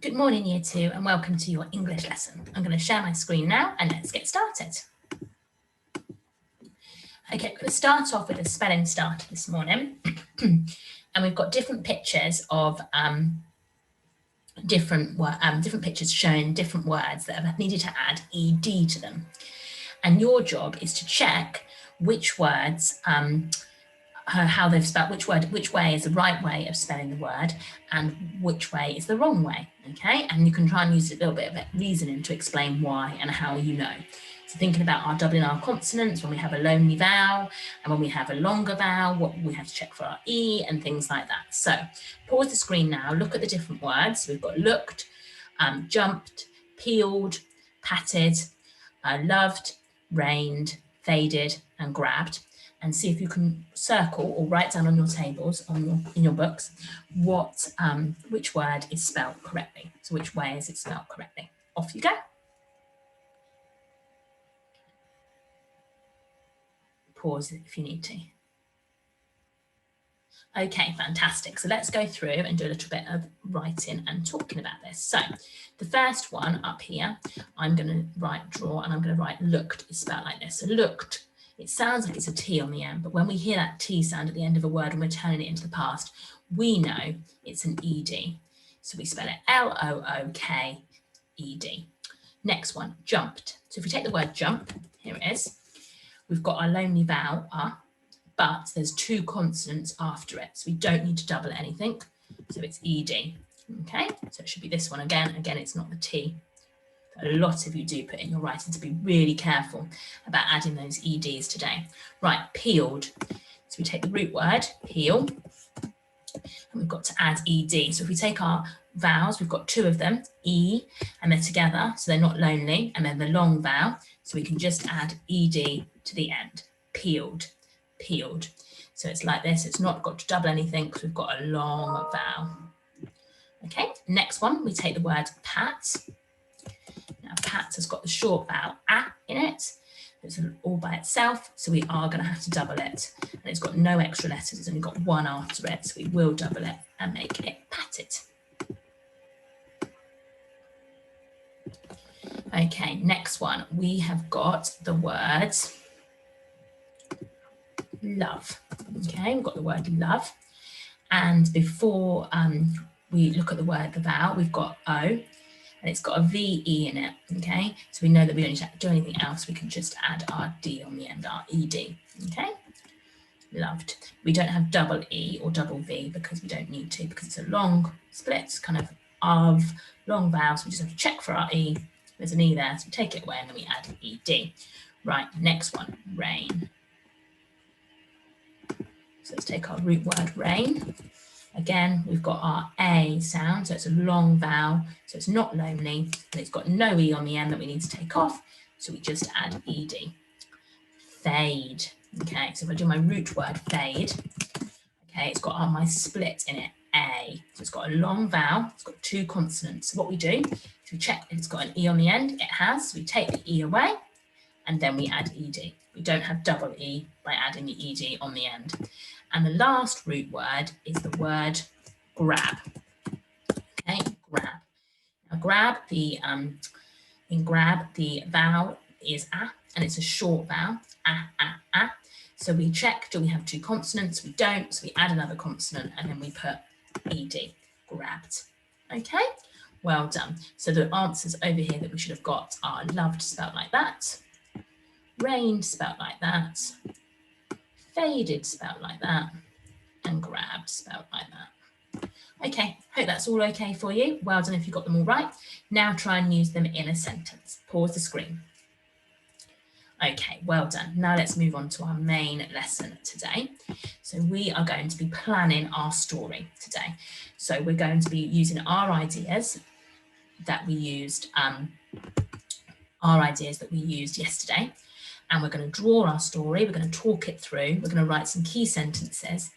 Good morning, Year 2, and welcome to your English lesson. I'm going to share my screen now and let's get started. Okay, we're going to start off with a spelling starter this morning. And we've got different pictures of different pictures showing different words that have needed to add ed to them. And your job is to check which words how they've spelled which way is the right way of spelling the word and which way is the wrong way, okay? And you can try and use a little bit of reasoning to explain why and how you know. So thinking about our doubling our consonants when we have a lonely vowel and when we have a longer vowel, what we have to check for our E and things like that. So pause the screen now, look at the different words. We've got looked, jumped, peeled, patted, loved, rained, faded and grabbed. And see if you can circle or write down on your tables in your books which word is spelled correctly. So which way is it spelled correctly? Off you go. Pause if you need to. Okay, fantastic. So let's go through and do a little bit of writing and talking about this. So the first one up here, I'm going to draw and I'm going to write looked is spelled like this. So looked. It sounds like it's a T on the end, but when we hear that T sound at the end of a word and we're turning it into the past, we know it's an ED. So we spell it L-O-O-K-E-D. Next one, jumped. So if we take the word jump, here it is. We've got our lonely vowel, but there's two consonants after it. So we don't need to double anything. So it's ED, okay? So it should be this one again. Again, it's not the T. A lot of you do put in your writing, to be really careful about adding those EDs today. Right, peeled. So we take the root word, peel, and we've got to add ED. So if we take our vowels, we've got two of them, E, and they're together, so they're not lonely, and then the long vowel, so we can just add ED to the end. Peeled, peeled. So it's like this, it's not got to double anything because we've got a long vowel. Okay, next one, we take the word pat. Now, pat has got the short vowel a in it. It's all by itself, so we are going to have to double it. And it's got no extra letters, it's only got one after it, so we will double it and make it patted. Okay, next one. We have got the word love. Okay, we've got the word love. And before we look at the word, the vowel, we've got O. And it's got a VE in it, okay? So we know that we don't need to do anything else. We can just add our D on the end, our ED, okay? Loved. We don't have double E or double V because we don't need to, because it's a long split, kind of long vowel. So we just have to check for our E. There's an E there, so we take it away and then we add ED. Right, next one, rain. So let's take our root word rain. Again, we've got our A sound, so it's a long vowel, so it's not lonely, and it's got no E on the end that we need to take off, so we just add ED. Fade, okay, so if I do my root word fade, okay, it's got my split in it, A, so it's got a long vowel, it's got two consonants. So what we do is we check if it's got an E on the end, it has, so we take the E away, and then we add ED. We don't have double E by adding the ED on the end. And the last root word is the word grab. Okay, grab. Now grab, in grab, the vowel is a, and it's a short vowel, a. So we check, do we have two consonants? We don't, so we add another consonant and then we put ED, grabbed. Okay, well done. So the answers over here that we should have got are loved spelled like that, rained spelled like that, faded spelled like that, and grabbed spelled like that. Okay, hope that's all okay for you. Well done if you got them all right. Now try and use them in a sentence. Pause the screen. Okay, well done. Now let's move on to our main lesson today. So we are going to be planning our story today. So we're going to be using our ideas that we used, yesterday. And we're going to draw our story, we're going to talk it through, we're going to write some key sentences,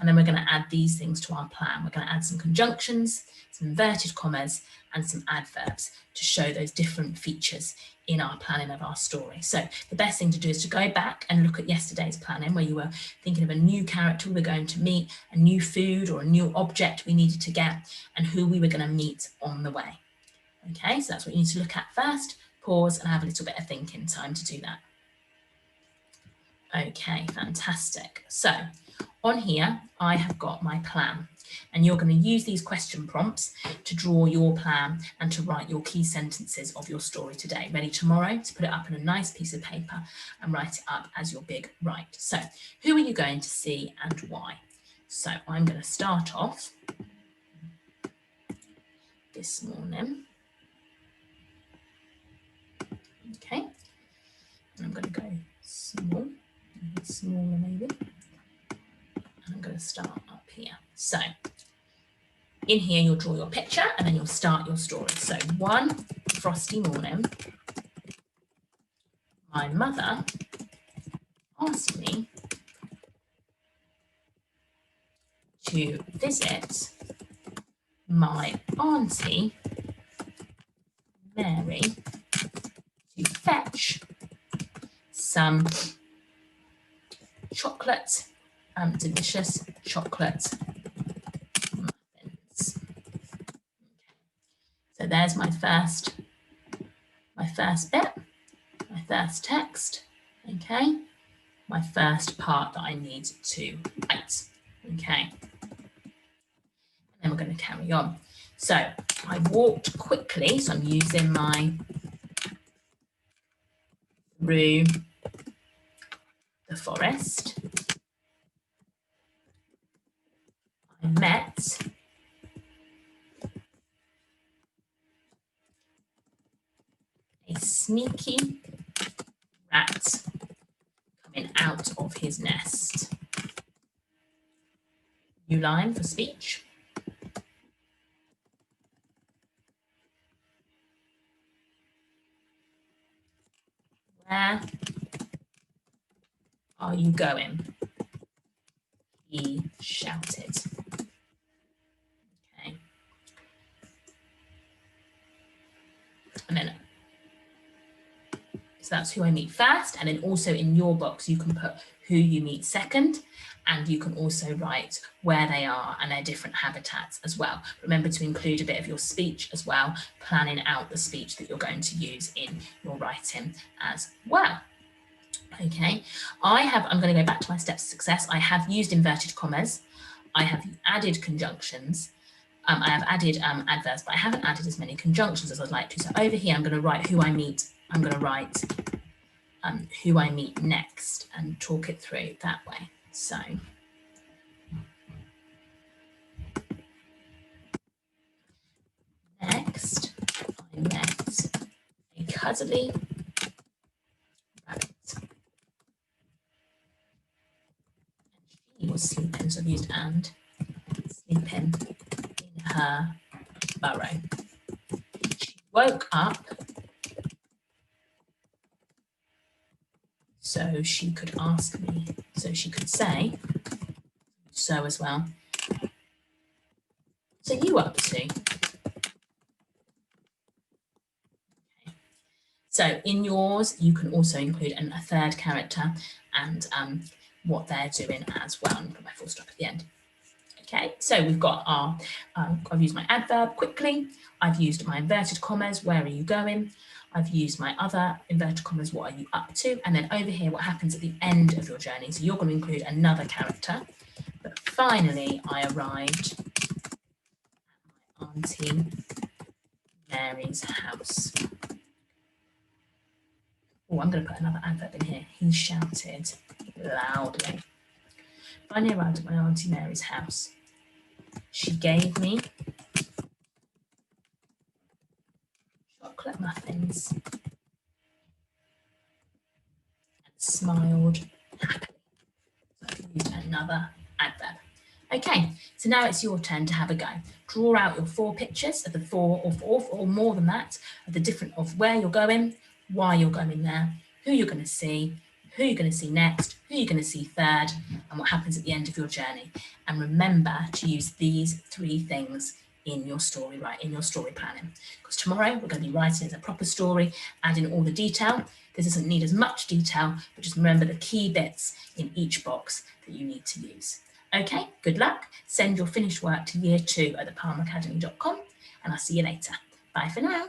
And then we're going to add these things to our plan. We're going to add some conjunctions, some inverted commas, and some adverbs to show those different features in our planning of our story. So the best thing to do is to go back and look at yesterday's planning where you were thinking of a new character we were going to meet, a new food or a new object we needed to get, and who we were going to meet on the way. Okay, so that's what you need to look at first, pause and have a little bit of thinking time to do that. Okay, fantastic. So on here, I have got my plan, and you're going to use these question prompts to draw your plan and to write your key sentences of your story today, ready tomorrow to put it up in a nice piece of paper and write it up as your big write. So who are you going to see and why? So I'm going to start off this morning. Okay, and I'm going to go small, smaller maybe. I'm going to start up here. So in here, you'll draw your picture and then you'll start your story. So one frosty morning, my mother asked me to visit my auntie, Mary, to fetch some chocolate, delicious chocolate muffins. So there's my first bit, my first text, okay, my first part that I need to write, okay. And then we're going to carry on. So I walked quickly, so I'm using my through the forest. I met a sneaky rat coming out of his nest. New line for speech. Where are you going? He shouted. Okay. And then, so that's who I meet first. And then also in your box, you can put who you meet second. And you can also write where they are and their different habitats as well. Remember to include a bit of your speech as well, planning out the speech that you're going to use in your writing as well. Okay, I'm going to go back to my steps of success. I have used inverted commas. I have added conjunctions. I have added adverbs, but I haven't added as many conjunctions as I'd like to. So over here, I'm going to write who I meet. I'm going to write who I meet next and talk it through that way. So next, I met a cuddly rabbit. She was sleeping, so I've used and, sleeping in her burrow. She woke up so she could ask me, so she could say, so as well, so you up to? Okay. So in yours, you can also include a third character and what they're doing as well, and put my full stop at the end. Okay, so we've got our, I've used my adverb quickly, I've used my inverted commas, where are you going? I've used my other inverted commas, what are you up to? And then over here, what happens at the end of your journey. So you're going to include another character. But finally, I arrived at my Auntie Mary's house. Oh, I'm going to put another adverb in here. He shouted loudly. Finally arrived at my Auntie Mary's house. She gave me chocolate muffins and smiled happily. So I've used another adverb. Okay, so now it's your turn to have a go. Draw out your 4 pictures of the 4 or more than that, of the different of where you're going, why you're going there, who you're going to see, who you're going to see next, who you're going to see third, and what happens at the end of your journey. And remember to use these 3 things in your story, in your story planning. Because tomorrow we're going to be writing as a proper story, adding all the detail. This doesn't need as much detail, but just remember the key bits in each box that you need to use. Okay, good luck. Send your finished work to year 2 at thepalmacademy.com, and I'll see you later. Bye for now.